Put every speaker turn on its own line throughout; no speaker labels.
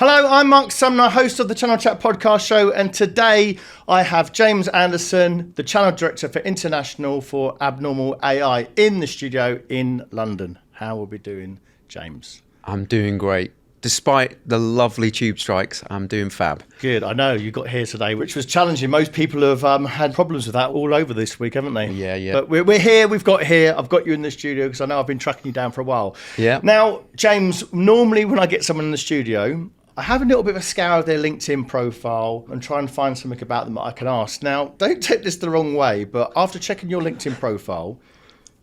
Hello, I'm Marc Sumner, host of the Channel Chat podcast show, and today I have James Anderson, the Channel Director for International for Abnormal AI, in the studio in London. How are we doing, James?
I'm doing great. Despite the lovely tube strikes, I'm doing fab.
Good. I know you got here today, which was challenging. Most people have had problems with that all over this week, haven't they?
Yeah.
But we're here. We've got here. I've got you in the studio because I know I've been tracking you down for a while.
Yeah.
Now, James, normally when I get someone in the studio, I have a little bit of a scour of their LinkedIn profile and try and find something about them that I can ask. Now, don't take this the wrong way, but after checking your LinkedIn profile,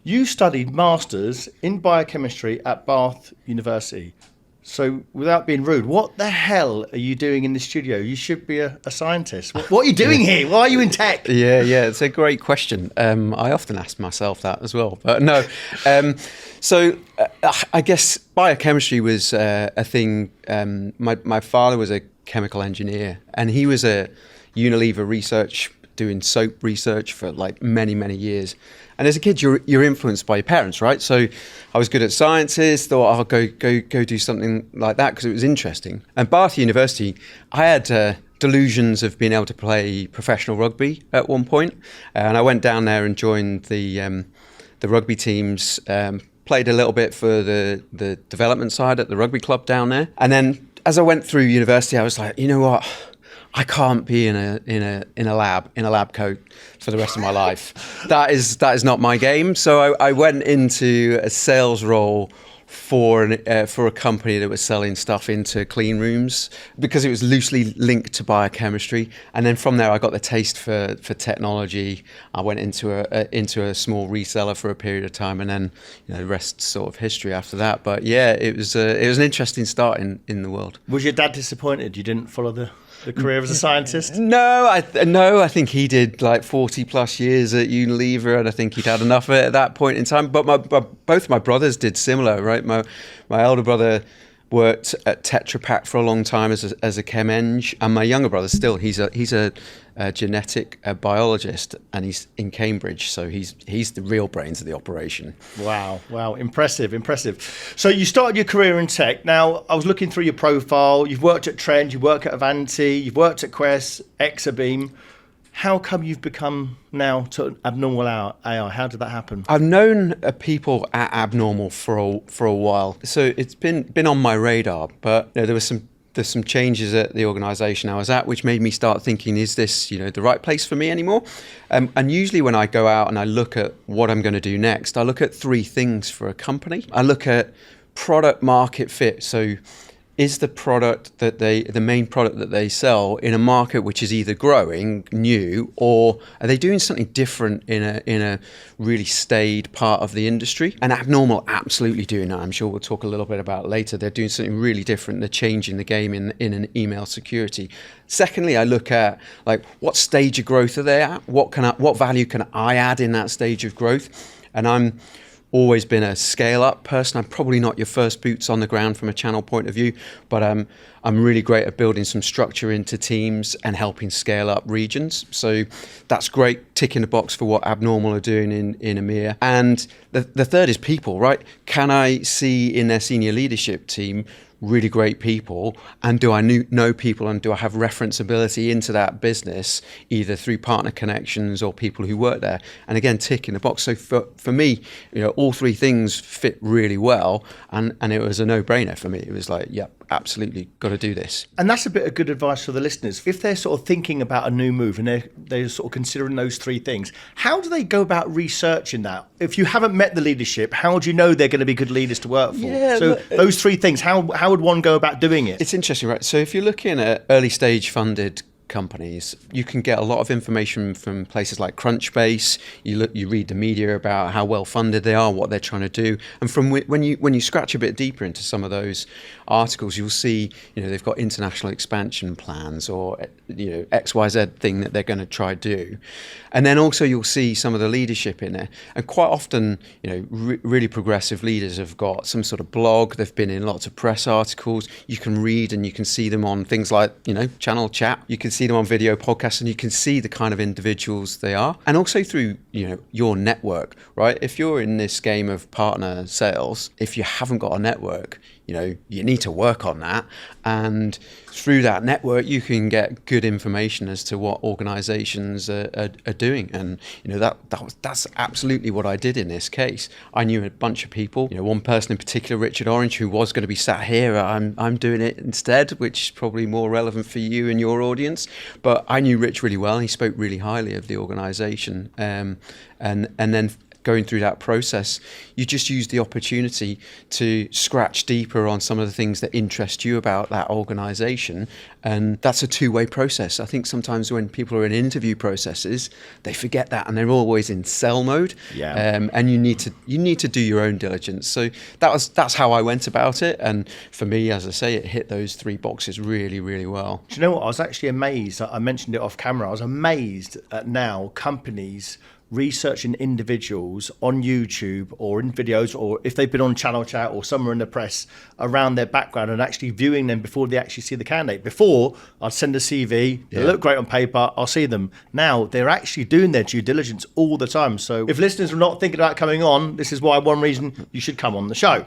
you studied Masters in Biochemistry at Bath University. So, without being rude, what the hell are you doing in the studio? You should be a scientist. What are you doing here? Why are you in tech?
Yeah, it's a great question. I often ask myself that as well. But no, so I guess biochemistry was a thing. My father was a chemical engineer, and he was a Unilever research, doing soap research for like many years. And as a kid, you're influenced by your parents, right? So I was good at sciences, thought I'll go do something like that because it was interesting. And Bath University, I had delusions of being able to play professional rugby at one point. And I went down there and joined the rugby teams, played a little bit for the development side at the rugby club down there. And then as I went through university, I was like, you know what? I can't be in a lab coat for the rest of my life. That is not my game. So I went into a sales role for a company that was selling stuff into clean rooms because it was loosely linked to biochemistry. And then from there, I got the taste for technology. I went into a small reseller for a period of time, and then the rest sort of history after that. But yeah, it was an interesting start in the world.
Was your dad disappointed you didn't follow the career as a scientist?
No, I think he did like 40 plus years at Unilever, and I think he'd had enough of it at that point in time. But both my brothers did similar, right? My elder brother worked at Tetra Pak for a long time as a chem eng, and my younger brother still he's a genetic biologist, and he's in Cambridge, so he's the real brains of the operation.
Wow, impressive. So you started your career in tech. Now, I was looking through your profile. You've worked at Trend, you work at Ivanti, you've worked at Quest, Exabeam. How come you've become now to Abnormal AI? How did that happen?
I've known people at Abnormal for a while, so it's been on my radar. But there's some changes at the organisation I was at, which made me start thinking: is this the right place for me anymore? And usually when I go out and I look at what I'm going to do next, I look at three things for a company. I look at product market fit. So, is the product the main product that they sell in a market which is either growing, new, or are they doing something different in a really staid part of the industry? And Abnormal absolutely doing that. I'm sure we'll talk a little bit about it later. They're doing something really different. They're changing the game in an email security. Secondly, I look at like what stage of growth are they at? What value can I add in that stage of growth? And I'm always been a scale-up person. I'm probably not your first boots on the ground from a channel point of view, but I'm really great at building some structure into teams and helping scale up regions. So that's great, ticking the box for what Abnormal are doing in EMEA. And the third is people, right? Can I see in their senior leadership team really great people, and do I know people, and do I have referenceability into that business, either through partner connections or people who work there? And again, ticking the box. So for me, all three things fit really well, and it was a no-brainer for me. It was like, yep, absolutely got to do this.
And that's a bit of good advice for the listeners. If they're sort of thinking about a new move and they're sort of considering those three things, how do they go about researching that? If you haven't met the leadership, how do you know they're going to be good leaders to work for?
Yeah,
so those three things, how would one go about doing it?
It's interesting, right? So if you're looking at early stage funded companies, you can get a lot of information from places like Crunchbase. You read the media about how well funded they are, what they're trying to do, and from when you scratch a bit deeper into some of those articles, you'll see they've got international expansion plans, or XYZ thing that they're going to try to do. And then also you'll see some of the leadership in there, and quite often really progressive leaders have got some sort of blog. They've been in lots of press articles. You can read and you can see them on things like Channel Chat. You can see them on video podcasts, and you can see the kind of individuals they are, and also through your network, right? If you're in this game of partner sales, if you haven't got a network, you need to work on that. And through that network, you can get good information as to what organizations are doing. And, that's absolutely what I did in this case. I knew a bunch of people, one person in particular, Richard Orange, who was going to be sat here. I'm doing it instead, which is probably more relevant for you and your audience. But I knew Rich really well. He spoke really highly of the organization. And then going through that process, you just use the opportunity to scratch deeper on some of the things that interest you about that organization. And that's a two-way process. I think sometimes when people are in interview processes, they forget that and they're always in sell mode. And you need to do your own diligence. So that's how I went about it. And for me, as I say, it hit those three boxes really, really well.
Do you know what? I was actually amazed. I mentioned it off camera. I was amazed at now companies researching individuals on YouTube or in videos, or if they've been on Channel Chat or somewhere in the press, around their background and actually viewing them before they actually see the candidate. Before, I'd send a CV, they look great on paper, I'll see them. Now, they're actually doing their due diligence all the time. So if listeners are not thinking about coming on, this is why one reason you should come on the show.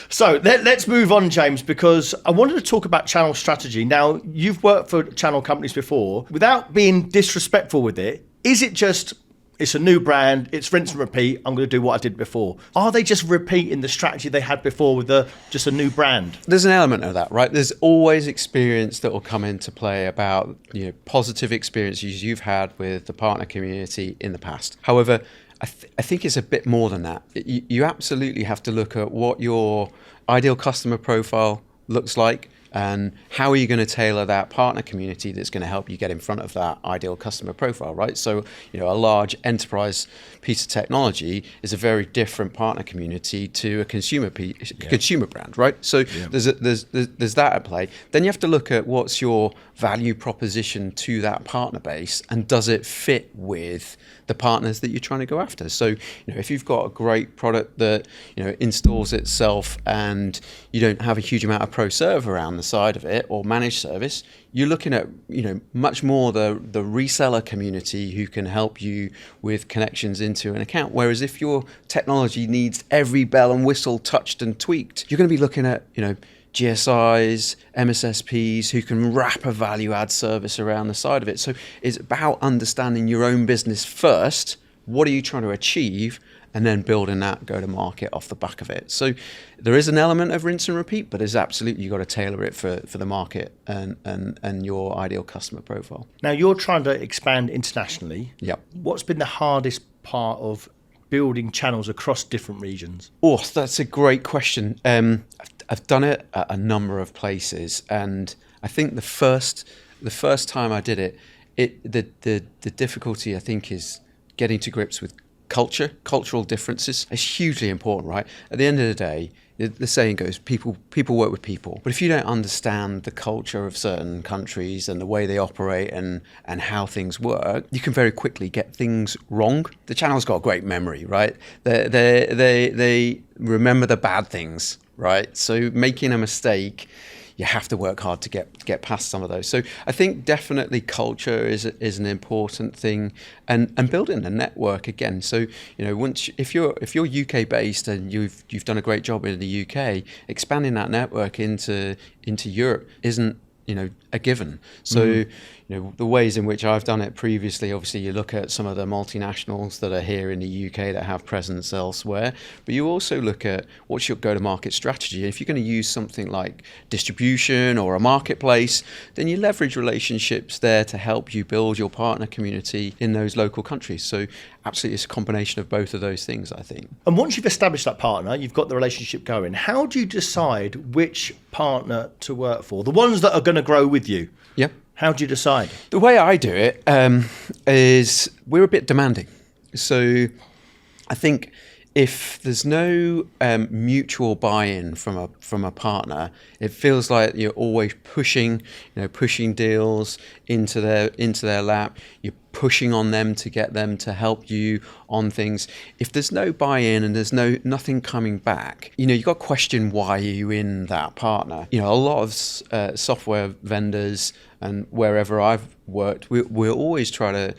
So let's move on, James, because I wanted to talk about channel strategy. Now, you've worked for channel companies before. Without being disrespectful with it, is it just, it's a new brand, it's rinse and repeat, I'm going to do what I did before? Are they just repeating the strategy they had before with just a new brand?
There's an element of that, right? There's always experience that will come into play about positive experiences you've had with the partner community in the past. However, I think it's a bit more than that. You absolutely have to look at what your ideal customer profile looks like, and how are you going to tailor that partner community that's going to help you get in front of that ideal customer profile, right? So, a large enterprise piece of technology is a very different partner community to a consumer brand, right? So there's that at play. Then you have to look at what's your value proposition to that partner base, and does it fit with the partners that you're trying to go after? So, if you've got a great product that, installs itself and you don't have a huge amount of pro serve around the side of it or managed service, you're looking at, much more the reseller community who can help you with connections into an account. Whereas if your technology needs every bell and whistle touched and tweaked, you're going to be looking at, GSIs, MSSPs who can wrap a value add service around the side of it. So it's about understanding your own business first. What are you trying to achieve? And then building that go to market off the back of it. So there is an element of rinse and repeat, but it's absolutely, you've got to tailor it for the market and your ideal customer profile.
Now, you're trying to expand internationally.
Yep.
What's been the hardest part of building channels across different regions?
Oh, that's a great question. I've done it at a number of places, and I think the first time I did it, the difficulty I think is getting to grips with cultural differences. It's hugely important, right? At the end of the day, the saying goes, people work with people. But if you don't understand the culture of certain countries and the way they operate and how things work, you can very quickly get things wrong. The channel's got a great memory, right? They remember the bad things, right? So making a mistake, you have to work hard to get past some of those. So I think definitely culture is an important thing, and building a network again. So if you're UK based and you've done a great job in the UK, expanding that network into Europe isn't a given. So the ways in which I've done it previously, obviously you look at some of the multinationals that are here in the UK that have presence elsewhere, but you also look at what's your go-to-market strategy. If you're going to use something like distribution or a marketplace, then you leverage relationships there to help you build your partner community in those local countries. So absolutely, it's a combination of both of those things, I think.
And once you've established that partner, you've got the relationship going, how do you decide which partner to work for? The ones that are going to grow with you.
Yeah.
How do you decide?
The way I do it is we're a bit demanding. So I think if there's no mutual buy-in from a partner, it feels like you're always pushing deals into their lap. You're pushing on them to get them to help you on things. If there's no buy-in and there's nothing coming back, you've got to question why are you in that partner. A lot of software vendors and wherever I've worked, we'll always try to,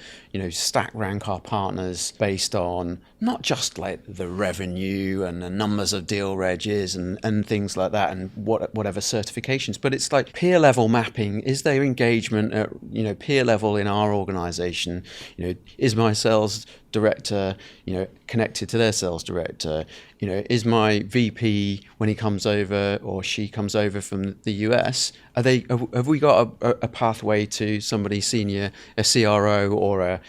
stack rank our partners based on not just like the revenue and the numbers of deal regs and things like that and whatever certifications, but it's like peer level mapping. Is their engagement at, peer level in our organization? Is my sales director, connected to their sales director? Is my VP, when he comes over or she comes over from the US, have we got a pathway to somebody senior, a CRO or an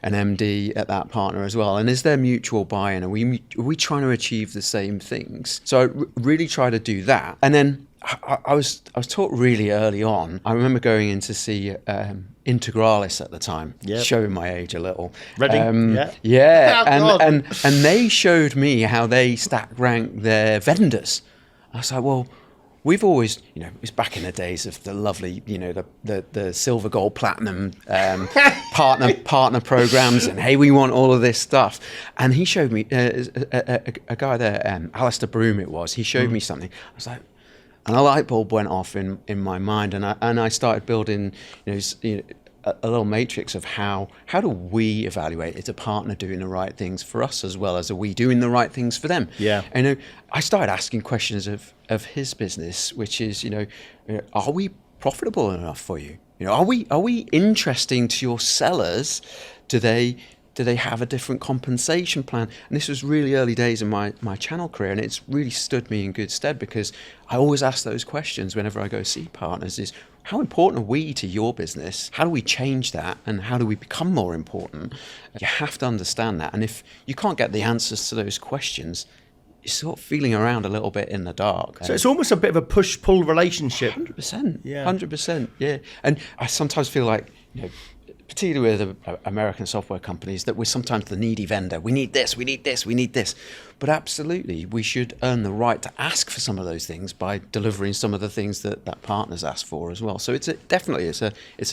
MD at that partner as well? And is there mutual buy-in? Are we trying to achieve the same things? So I really try to do that. And then I was taught really early on. I remember going in to see Integralis at the time, showing my age a little.
Reading,
and they showed me how they stack rank their vendors. I was like, well, we've always, it's back in the days of the lovely, the silver, gold, platinum partner programs, and hey, we want all of this stuff. And he showed me a guy there, Alistair Broom it was. He showed me something. I was like. And a light bulb went off in my mind, and I started building, a little matrix of how do we evaluate is a partner doing the right things for us as well as are we doing the right things for them?
Yeah.
And I started asking questions of his business, which is, are we profitable enough for you? Are we interesting to your sellers? Do they have a different compensation plan? And this was really early days in my channel career, and it's really stood me in good stead because I always ask those questions whenever I go see partners is, how important are we to your business? How do we change that? And how do we become more important? You have to understand that. And if you can't get the answers to those questions, you're sort of feeling around a little bit in the dark.
So it's almost a bit of a push-pull relationship.
100%.
Yeah.
100%. Yeah. And I sometimes feel like, particularly with American software companies, that we're sometimes the needy vendor. We need this, we need this, we need this. But absolutely, we should earn the right to ask for some of those things by delivering some of the things that partners ask for as well. So it's a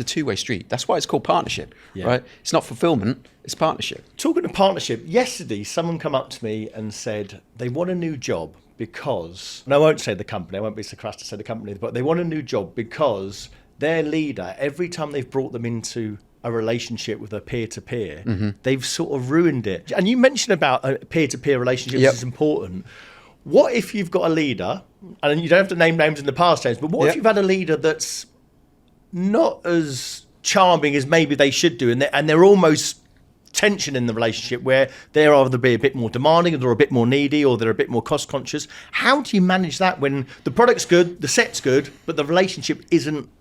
two-way street. That's why it's called partnership, right? It's not fulfillment, it's partnership.
Talking of partnership, yesterday someone come up to me and said they want a new job because, and I won't say the company, I won't be so crass to say the company, but they want a new job because their leader, every time they've brought them into a relationship with a peer-to-peer, they've sort of ruined it. And you mentioned about a peer-to-peer relationship is important. What if you've got a leader, and you don't have to name names in the past, James, but what if you've had a leader that's not as charming as maybe they should do, and they're almost tension in the relationship where they're either be a bit more demanding, or they're a bit more needy, or they're a bit more cost conscious? How do you manage that when the product's good, the set's good, but the relationship isn't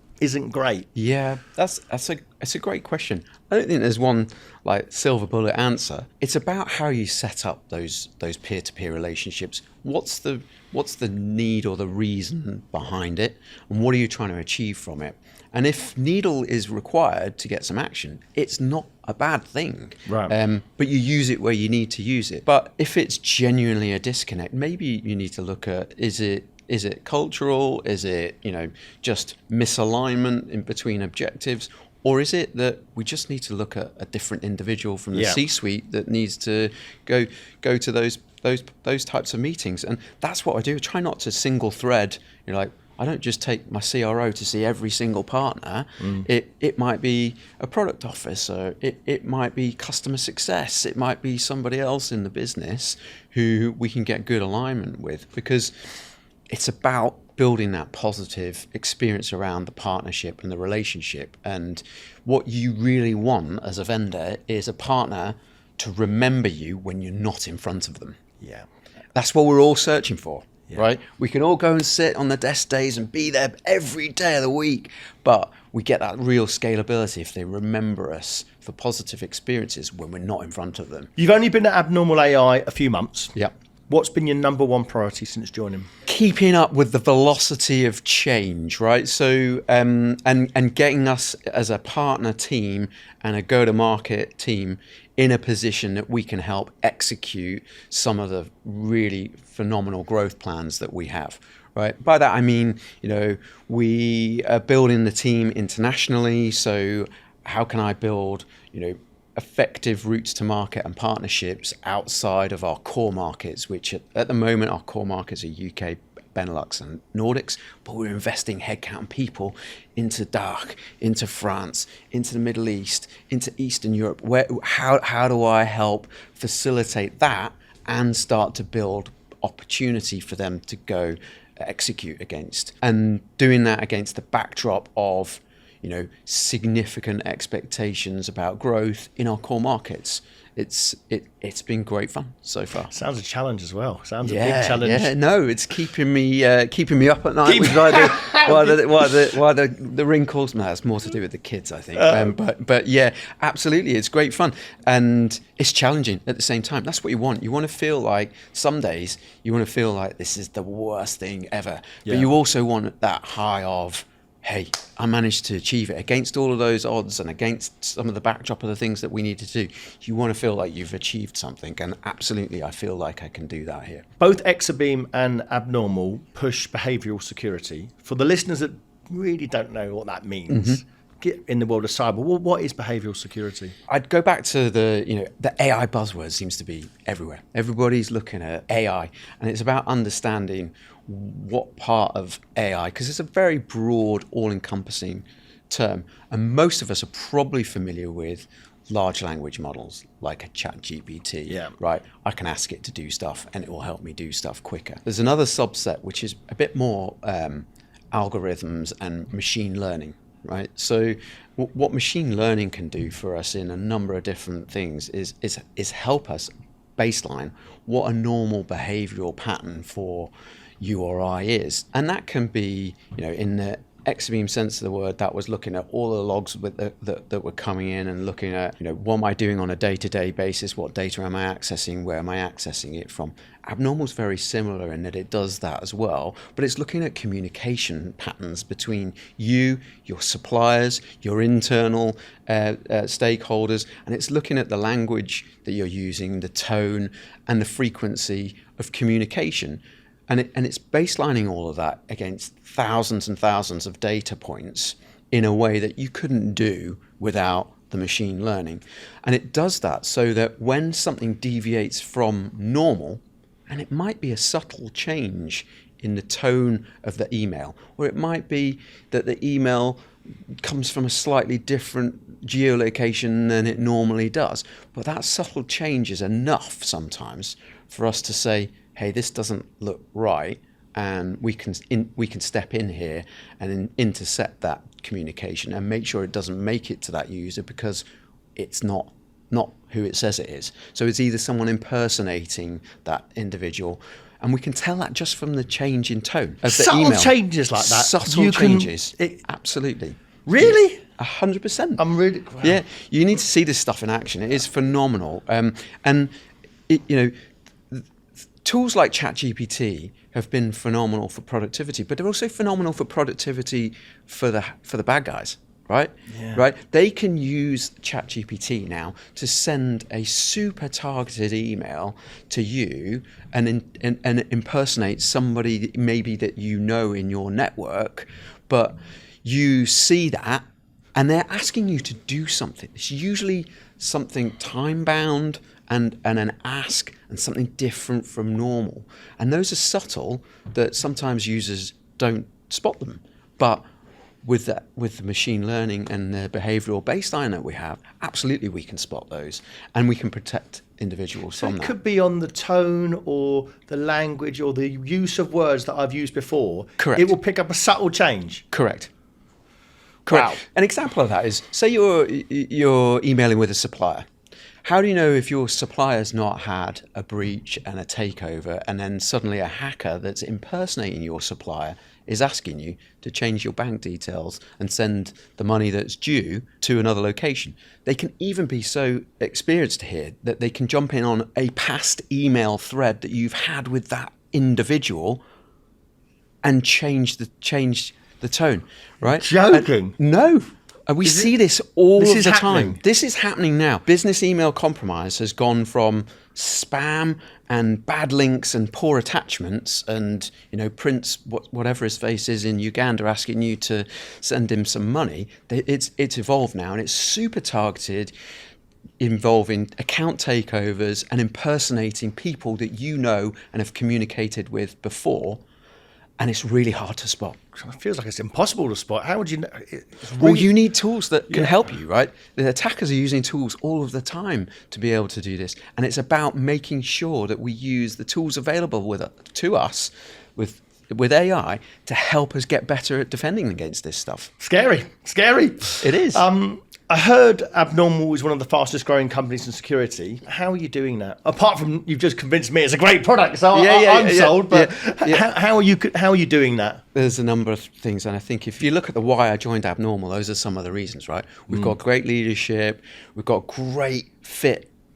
great?
Yeah, that's a great question. I don't think there's one like silver bullet answer. It's about how you set up those peer-to-peer relationships. What's the need or the reason behind it, and what are you trying to achieve from it? And if needle is required to get some action, it's not a bad thing.
Right.
But you use it where you need to use it. But if it's genuinely a disconnect, maybe you need to look at, is it cultural? Is it, just misalignment in between objectives? Or is it that we just need to look at a different individual from the C-suite that needs to go to those types of meetings? And that's what I do. I try not to single thread. I don't just take my CRO to see every single partner. It might be a product officer. It might be customer success. It might be somebody else in the business who we can get good alignment with, because it's about building that positive experience around the partnership and the relationship. And what you really want as a vendor is a partner to remember you when you're not in front of them.
Yeah.
That's what we're all searching for, right? We can all go and sit on the desk days and be there every day of the week, but we get that real scalability if they remember us for positive experiences when we're not in front of them.
You've only been at Abnormal AI a few months.
Yeah.
What's been your number one priority since joining?
Keeping up with the velocity of change, right? So, and getting us as a partner team and a go-to-market team in a position that we can help execute some of the really phenomenal growth plans that we have, right? By that, I mean, we are building the team internationally. So how can I build, effective routes to market and partnerships outside of our core markets, which at the moment our core markets are UK, Benelux and Nordics, but we're investing headcount and people into DACH, into France, into the Middle East, into Eastern Europe. How do I help facilitate that and start to build opportunity for them to go execute against? And doing that against the backdrop of significant expectations about growth in our core markets. It's been great fun so far.
Sounds a challenge as well. Sounds a big challenge.
Yeah, no, it's keeping me up at night. Which is why the wrinkles. No, that's more to do with the kids, I think. But yeah, absolutely, it's great fun and it's challenging at the same time. That's what you want. You want to feel like some days you want to feel like this is the worst thing ever, but you also want that high of, hey, I managed to achieve it against all of those odds and against some of the backdrop of the things that we need to do. You want to feel like you've achieved something, and absolutely, I feel like I can do that here.
Both Exabeam and Abnormal push behavioural security. For the listeners that really don't know what that means, get in the world of cyber, well, what is behavioural security?
I'd go back to the AI buzzword seems to be everywhere. Everybody's looking at AI, and it's about understanding what part of AI, because it's a very broad, all-encompassing term, and most of us are probably familiar with large language models like a ChatGPT, right? I can ask it to do stuff and it will help me do stuff quicker. There's another subset which is a bit more algorithms and machine learning, right? So what machine learning can do for us in a number of different things is help us baseline what a normal behavioral pattern for you or I is. And that can be, in the Exabeam sense of the word, that was looking at all the logs that were coming in and looking at, what am I doing on a day-to-day basis? What data am I accessing? Where am I accessing it from? Abnormal's very similar in that it does that as well, but it's looking at communication patterns between you, your suppliers, your internal stakeholders, and it's looking at the language that you're using, the tone and the frequency of communication. And it's baselining all of that against thousands and thousands of data points in a way that you couldn't do without the machine learning. And it does that so that when something deviates from normal, and it might be a subtle change in the tone of the email, or it might be that the email comes from a slightly different geolocation than it normally does, but that subtle change is enough sometimes for us to say, hey, this doesn't look right, and we can step in here and intercept that communication and make sure it doesn't make it to that user because it's not who it says it is. So it's either someone impersonating that individual, and we can tell that just from the change in tone of the email.
Subtle changes like that.
Subtle changes, absolutely.
Really?
100%.
I'm really... Wow.
Yeah, you need to see this stuff in action. It is phenomenal. And tools like ChatGPT have been phenomenal for productivity, but they're also phenomenal for productivity for the bad guys, right?
Yeah.
Right? They can use ChatGPT now to send a super targeted email to you and impersonate somebody maybe that you know in your network, but you see that and they're asking you to do something. It's usually something time-bound and an ask and something different from normal. And those are subtle that sometimes users don't spot them. But with the machine learning and the behavioral baseline that we have, absolutely we can spot those and we can protect individuals from that.
It could be on the tone or the language or the use of words that I've used before.
Correct.
It will pick up a subtle change.
Correct.
Wow.
An example of that is, say you're emailing with a supplier. How do you know if your supplier's not had a breach and a takeover, and then suddenly a hacker that's impersonating your supplier is asking you to change your bank details and send the money that's due to another location? They can even be so experienced here that they can jump in on a past email thread that you've had with that individual and change the tone, right?
Joking?
No. We see this all of the
happening?
time. This is happening now. Business email compromise has gone from spam and bad links and poor attachments and, Prince, whatever his face is in Uganda, asking you to send him some money. It's evolved now, and it's super targeted, involving account takeovers and impersonating people that you know and have communicated with before. And it's really hard to spot.
It feels like it's impossible to spot. How would you know?
Well, you need tools that can help you, right? The attackers are using tools all of the time to be able to do this. And it's about making sure that we use the tools available to us with AI to help us get better at defending against this stuff.
Scary.
It is.
I heard Abnormal is one of the fastest growing companies in security. How are you doing that? Apart from you've just convinced me it's a great product, so I'm sold. But how are you doing that?
There's a number of things, and I think if you look at why I joined Abnormal, those are some of the reasons, right? We've got great leadership, we've got great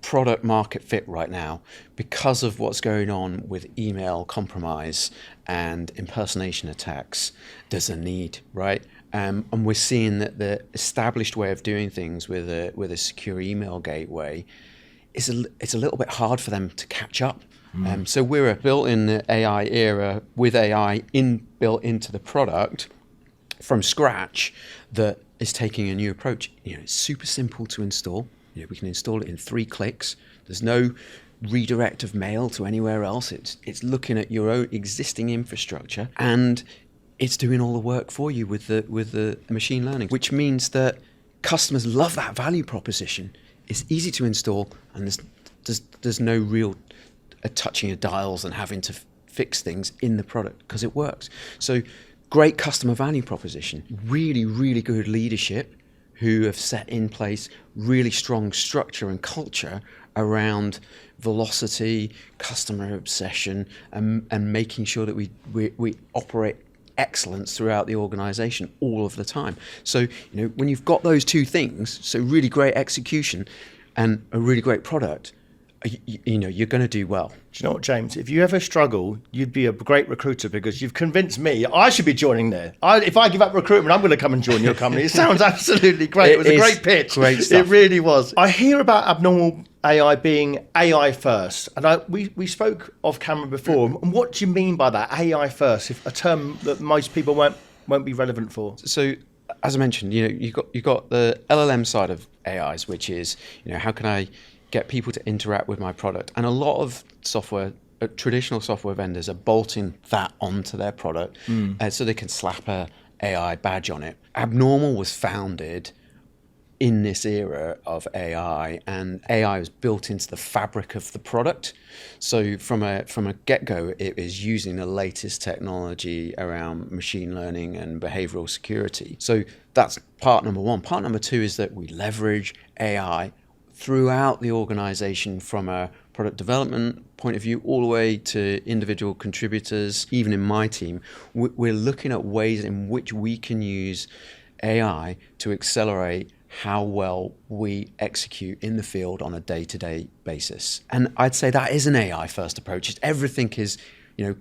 product market fit right now because of what's going on with email compromise and impersonation attacks. There's a need, right? And we're seeing that the established way of doing things with a secure email gateway it's a little bit hard for them to catch up. So we're built in the AI era with AI built into the product from scratch that is taking a new approach. It's super simple to install. We can install it in 3 clicks. There's no redirect of mail to anywhere else. It's looking at your own existing infrastructure, and it's doing all the work for you with the machine learning, which means that customers love that value proposition. It's easy to install, and there's no real touching of dials and having to fix things in the product because it works. So great customer value proposition, really, really good leadership who have set in place really strong structure and culture around velocity, customer obsession, and making sure that we operate excellence throughout the organization all of the time. So, when you've got those two things, so really great execution and a really great product, you're going to do well.
Do you know what, James? If you ever struggle, you'd be a great recruiter because you've convinced me I should be joining there. If I give up recruitment, I'm going to come and join your company. It sounds absolutely great. It was a great pitch.
Great stuff.
It really was. I hear about Abnormal AI being AI first, and we spoke off camera before. And what do you mean by that, AI first? If a term that most people won't be relevant for.
So, as I mentioned, you got the LLM side of AIs, which is how can I get people to interact with my product, and a lot of software. Traditional software vendors are bolting that onto their product so they can slap a AI badge on it. Abnormal was founded in this era of AI, and AI was built into the fabric of the product. So from a get-go, it is using the latest technology around machine learning and behavioral security. So that's part number one. Part number two is that we leverage AI throughout the organization from a product development point of view all the way to individual contributors. Even in my team, we're looking at ways in which we can use AI to accelerate how well we execute in the field on a day-to-day basis. And I'd say that is an AI-first approach. Everything is,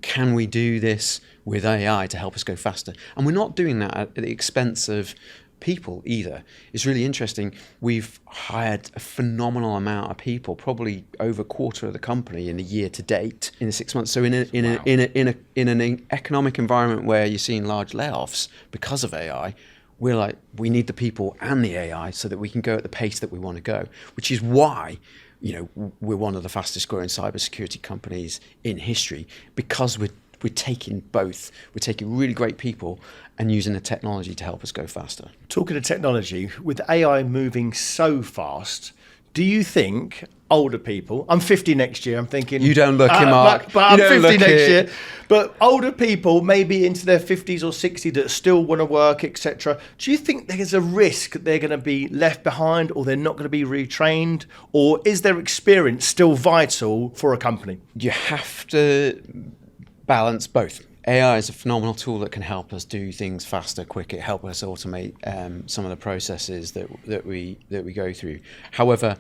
can we do this with AI to help us go faster? And we're not doing that at the expense of people either. It's really interesting. We've hired a phenomenal amount of people, probably over a quarter of the company in the year to date in the 6 months. So in an economic environment where you're seeing large layoffs because of AI, we're like, we need the people and the AI so that we can go at the pace that we want to go, which is why we're one of the fastest growing cybersecurity companies in history, because we're taking both. We're taking really great people and using the technology to help us go faster.
Talking of technology, with AI moving so fast, do you think older people, I'm 50 next year, I'm thinking...
You don't look it, Marc.
But I'm 50 next year. But older people, maybe into their 50s or 60s that still want to work, etc. Do you think there's a risk they're going to be left behind, or they're not going to be retrained? Or is their experience still vital for a company?
You have to balance both. AI is a phenomenal tool that can help us do things faster, quicker, help us automate some of the processes that we go through. However,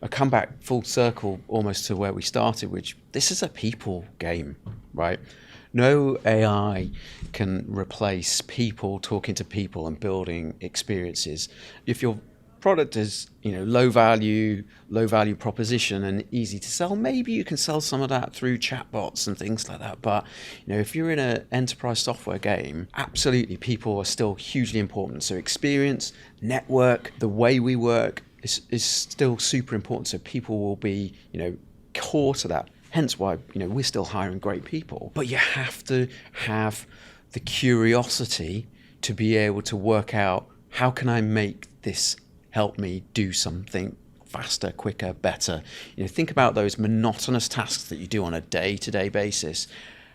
I come back full circle almost to where we started, which this is a people game, right? No AI can replace people talking to people and building experiences. If your product is, low value proposition and easy to sell, maybe you can sell some of that through chatbots and things like that. But if you're in an enterprise software game, absolutely people are still hugely important. So experience, network, the way we work is still super important. So people will be, core to that. Hence why, we're still hiring great people. But you have to have the curiosity to be able to work out, how can I make this help me do something faster, quicker, better? Think about those monotonous tasks that you do on a day-to-day basis.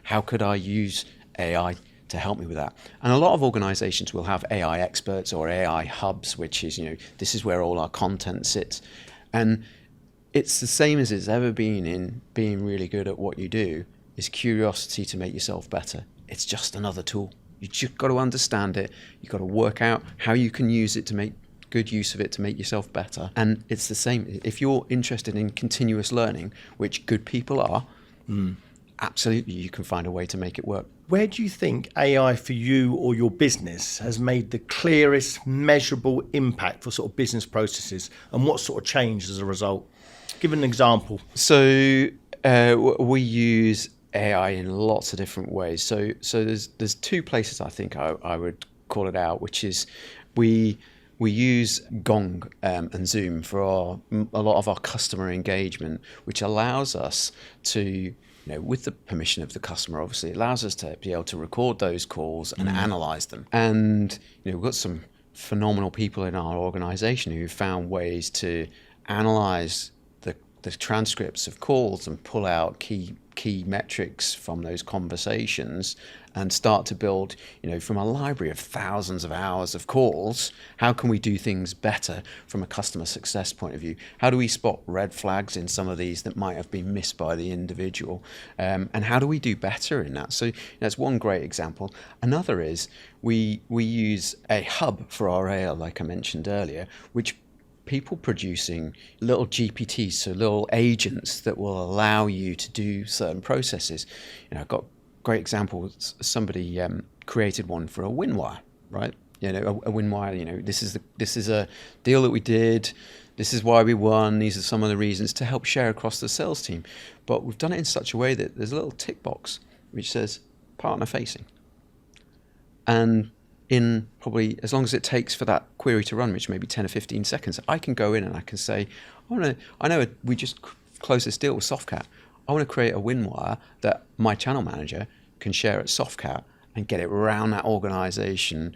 How could I use AI to help me with that? And a lot of organizations will have AI experts or AI hubs, which is, this is where all our content sits. And it's the same as it's ever been in being really good at what you do, is curiosity to make yourself better. It's just another tool. You just got to understand it. You've got to work out how you can use it to make good use of it to make yourself better. And it's the same. If you're interested in continuous learning, which good people are, absolutely you can find a way to make it work.
Where do you think AI for you or your business has made the clearest measurable impact for sort of business processes, and what sort of change as a result? Give an example.
So we use AI in lots of different ways. So there's two places I think I would call it out, which is we use Gong and Zoom for a lot of our customer engagement, which allows us to, with the permission of the customer, obviously, it allows us to be able to record those calls and analyze them. And we've got some phenomenal people in our organization who found ways to analyze the transcripts of calls and pull out key metrics from those conversations and start to build, from a library of thousands of hours of calls, how can we do things better from a customer success point of view? How do we spot red flags in some of these that might have been missed by the individual? And how do we do better in that? So that's one great example. Another is we use a hub for our AI, like I mentioned earlier, which people producing little GPTs, so little agents that will allow you to do certain processes. I've got a great example. Somebody created one for a WinWire, right? A WinWire. This is a deal that we did. This is why we won. These are some of the reasons, to help share across the sales team. But we've done it in such a way that there's a little tick box which says partner facing, and in probably as long as it takes for that query to run, which may be 10 or 15 seconds, I can go in and I can say, I know we just closed this deal with Softcat. I want to create a WinWire that my channel manager can share at Softcat and get it around that organization,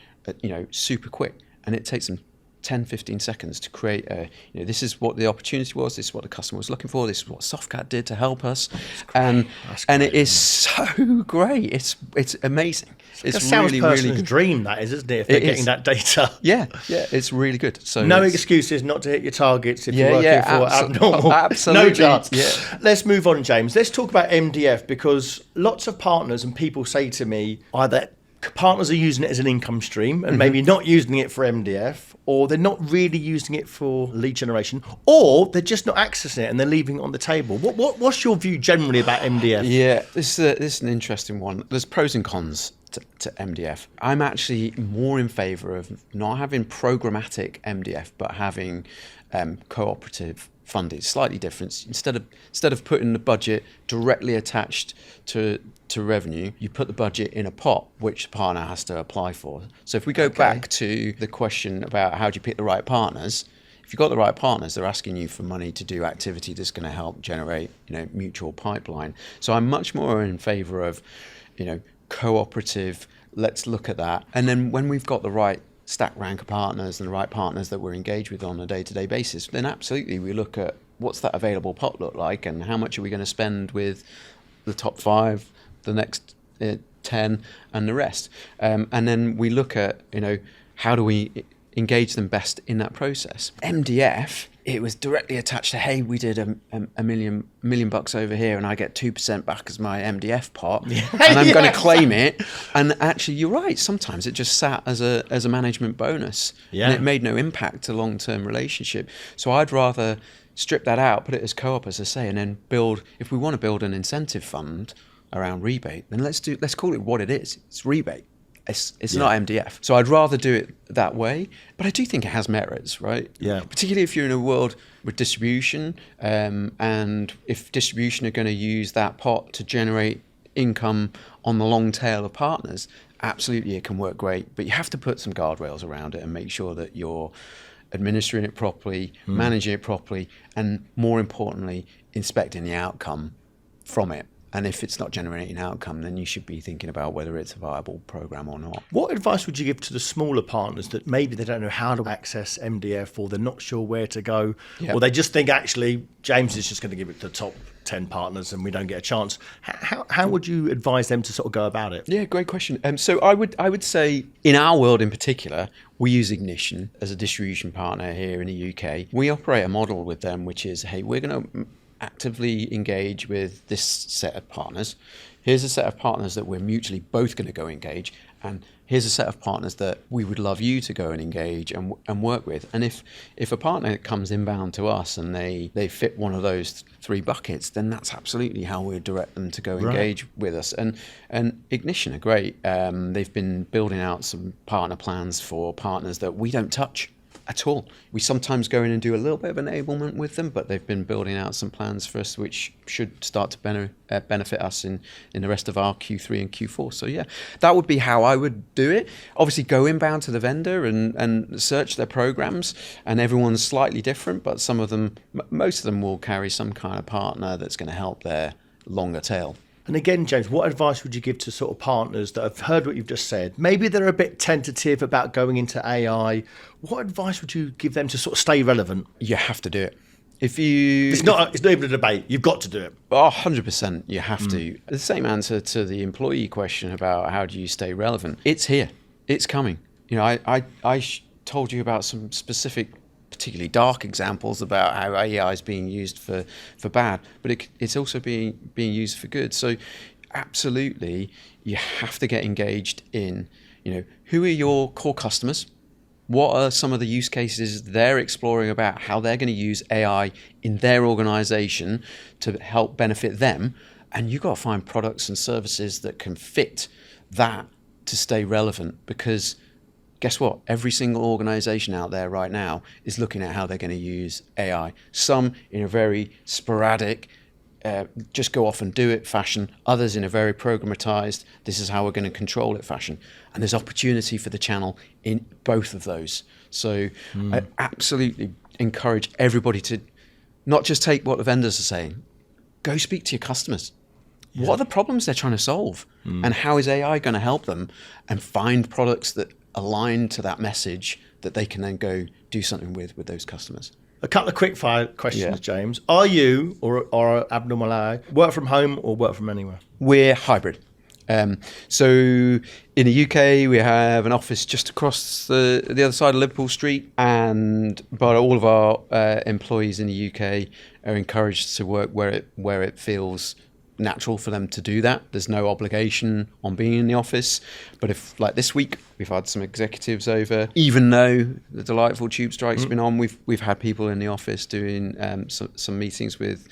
super quick. And it takes them 10, 15 seconds to create this is what the opportunity was, this is what the customer was looking for, this is what Softcat did to help us. And it is so great. It's amazing. It's
a salesperson's
really good.
Dream, that is, isn't it? If they're getting that data.
Yeah, it's really good. So
no excuses not to hit your targets if you're working for abnormal.
Absolutely.
No chance.
Yeah.
Let's move on, James. Let's talk about MDF, because lots of partners and people say to me either partners are using it as an income stream and maybe not using it for MDF, or they're not really using it for lead generation, or they're just not accessing it and they're leaving it on the table. What's your view generally about MDF?
Yeah, this is an interesting one. There's pros and cons to MDF. I'm actually more in favor of not having programmatic MDF, but having cooperative funding. Slightly different. Instead of putting the budget directly attached to revenue, you put the budget in a pot which the partner has to apply for. So if we go back to the question about how do you pick the right partners, if you've got the right partners, they're asking you for money to do activity that's going to help generate, mutual pipeline. So I'm much more in favor of, cooperative. Let's look at that. And then when we've got the right stack rank of partners and the right partners that we're engaged with on a day-to-day basis, then absolutely we look at what's that available pot look like and how much are we going to spend with the top 5, the next 10 and the rest. And then we look at, how do we engage them best in that process. MDF, it was directly attached to, hey, we did a million bucks over here and I get 2% back as my MDF pot and I'm going to claim it. And actually, you're right. Sometimes it just sat as a management bonus and it made no impact to long-term relationship. So I'd rather strip that out, put it as co-op, as I say, and then build, if we want to build an incentive fund around rebate, then let's call it what it is. It's rebate. It's not MDF. So I'd rather do it that way. But I do think it has merits, right?
Yeah.
Particularly if you're in a world with distribution, and if distribution are going to use that pot to generate income on the long tail of partners, absolutely it can work great. But you have to put some guardrails around it and make sure that you're administering it properly, managing it properly, and more importantly, inspecting the outcome from it. And if it's not generating outcome, then you should be thinking about whether it's a viable program or not.
What advice would you give to the smaller partners that maybe they don't know how to access MDF, or they're not sure where to go, or they just think actually James is just going to give it to the top 10 partners and we don't get a chance? How would you advise them to sort of go about it?
Yeah, great question. So I would say in our world in particular, we use Ignition as a distribution partner here in the UK. We operate a model with them, which is, hey, we're going to actively engage with this set of partners. Here's a set of partners that we're mutually both going to go engage, and here's a set of partners that we would love you to go and engage and work with. And if a partner comes inbound to us and they fit one of those three buckets, then that's absolutely how we direct them to go engage with us. And Ignition are great. They've been building out some partner plans for partners that we don't touch at all. We sometimes go in and do a little bit of enablement with them, but they've been building out some plans for us which should start to benefit us in the rest of our Q3 and Q4. So yeah, that would be how I would do it. Obviously go inbound to the vendor and search their programs, and everyone's slightly different, but some of them, most of them will carry some kind of partner that's going to help their longer tail.
And again, James, what advice would you give to sort of partners that have heard what you've just said? Maybe they're a bit tentative about going into AI. What advice would you give them to sort of stay relevant?
You have to do it. It's
not even a debate. You've got to do it.
100%, you have to. The same answer to the employee question about how do you stay relevant. It's here. It's coming. You know, I told you about some specific, particularly dark examples about how AI is being used for bad, but it's also being used for good. So absolutely, you have to get engaged in, you know, who are your core customers? What are some of the use cases they're exploring about how they're going to use AI in their organization to help benefit them? And you've got to find products and services that can fit that to stay relevant, because guess what? Every single organization out there right now is looking at how they're going to use AI. Some in a very sporadic, just go off and do it fashion. Others in a very programmatized, this is how we're going to control it fashion. And there's opportunity for the channel in both of those. So I absolutely encourage everybody to not just take what the vendors are saying, go speak to your customers. Yeah. What are the problems they're trying to solve? And how is AI going to help them? And find products that align to that message that they can then go do something with those customers.
A couple of quick fire questions, James. Are you or Abnormal AI work from home or work from anywhere?
We're hybrid. So in the UK, we have an office just across the other side of Liverpool Street, but all of our employees in the UK are encouraged to work where it feels natural for them to do that. There's no obligation on being in the office, but if, like this week, we've had some executives over, even though the delightful tube strike's been on, we've had people in the office doing some meetings with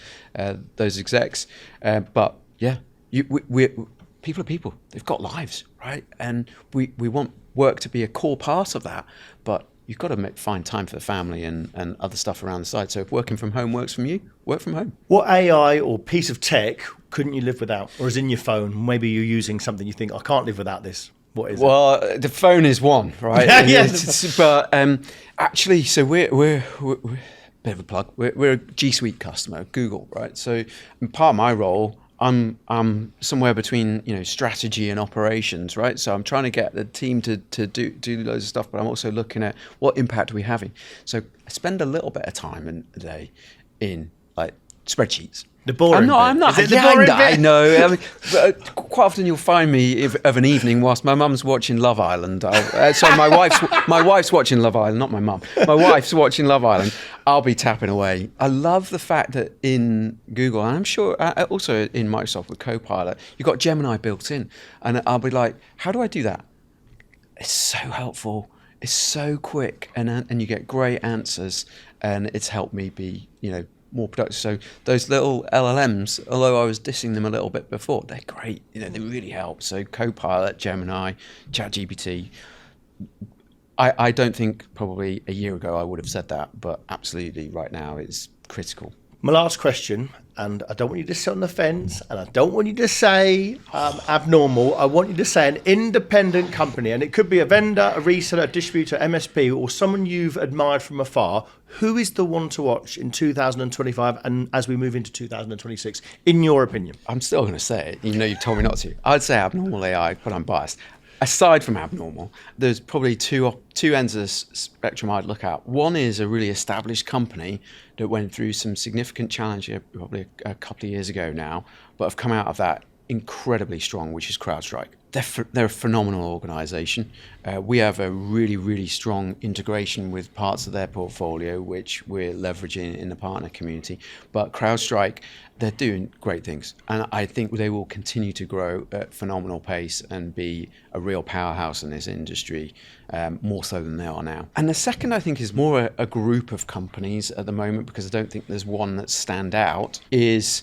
those execs. But yeah, people are people. They've got lives, right? And we want work to be a core part of that, but you've got to find time for the family and other stuff around the side. So if working from home works from you, work from home.
What AI or piece of tech couldn't you live without? Or is in your phone? Maybe you're using something you think, I can't live without this. What is it?
Well, the phone is one, right? But actually, so we're bit of a plug. We're a G Suite customer, Google, right? So part of my role, I'm somewhere between, you know, strategy and operations, right? So I'm trying to get the team to do loads of stuff, but I'm also looking at what impact are we having. So I spend a little bit of time in the day in like spreadsheets.
The boring bit.
I'm not.
Is it the boring bit?
I know. I mean, quite often you'll find me of an evening whilst my mum's watching Love Island. Sorry, my wife's watching Love Island, not my mum. My wife's watching Love Island. I'll be tapping away. I love the fact that in Google, and I'm sure also in Microsoft with Copilot, you've got Gemini built in, and I'll be like, how do I do that? It's so helpful. It's so quick, and you get great answers, and it's helped me be, you know, more productive. So those little LLMs, although I was dissing them a little bit before, they're great. They really help. So Copilot, Gemini, ChatGPT. I don't think probably a year ago I would have said that, but absolutely right now it's critical.
My last question, and I don't want you to sit on the fence, and I don't want you to say abnormal. I want you to say an independent company, and it could be a vendor, a reseller, a distributor, MSP, or someone you've admired from afar. Who is the one to watch in 2025 and as we move into 2026, in your opinion?
I'm still going to say it, you've told me not to. I'd say Abnormal AI, but I'm biased. Aside from Abnormal, there's probably two ends of the spectrum I'd look at. One is a really established company that went through some significant challenge probably a couple of years ago now, but have come out of that incredibly strong, which is CrowdStrike. They're a phenomenal organization. We have a really, really strong integration with parts of their portfolio, which we're leveraging in the partner community. But CrowdStrike, they're doing great things. And I think they will continue to grow at phenomenal pace and be a real powerhouse in this industry, more so than they are now. And the second, I think, is more a group of companies at the moment, because I don't think there's one that stand out, is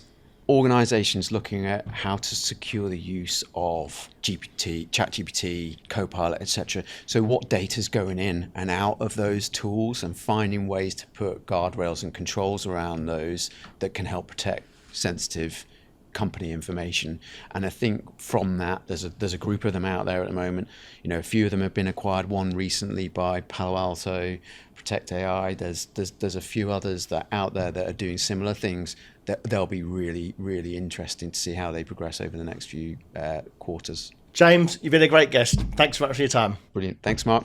organizations looking at how to secure the use of GPT, ChatGPT, Copilot, etc. So what data is going in and out of those tools, and finding ways to put guardrails and controls around those that can help protect sensitive company information. And I think from that, there's a group of them out there at the moment. A few of them have been acquired. One recently by Palo Alto, Protect AI. There's a few others that are out there that are doing similar things. That they'll be really, really interesting to see how they progress over the next few quarters.
James, you've been a great guest. Thanks so much for your time.
Brilliant. Thanks, Mark.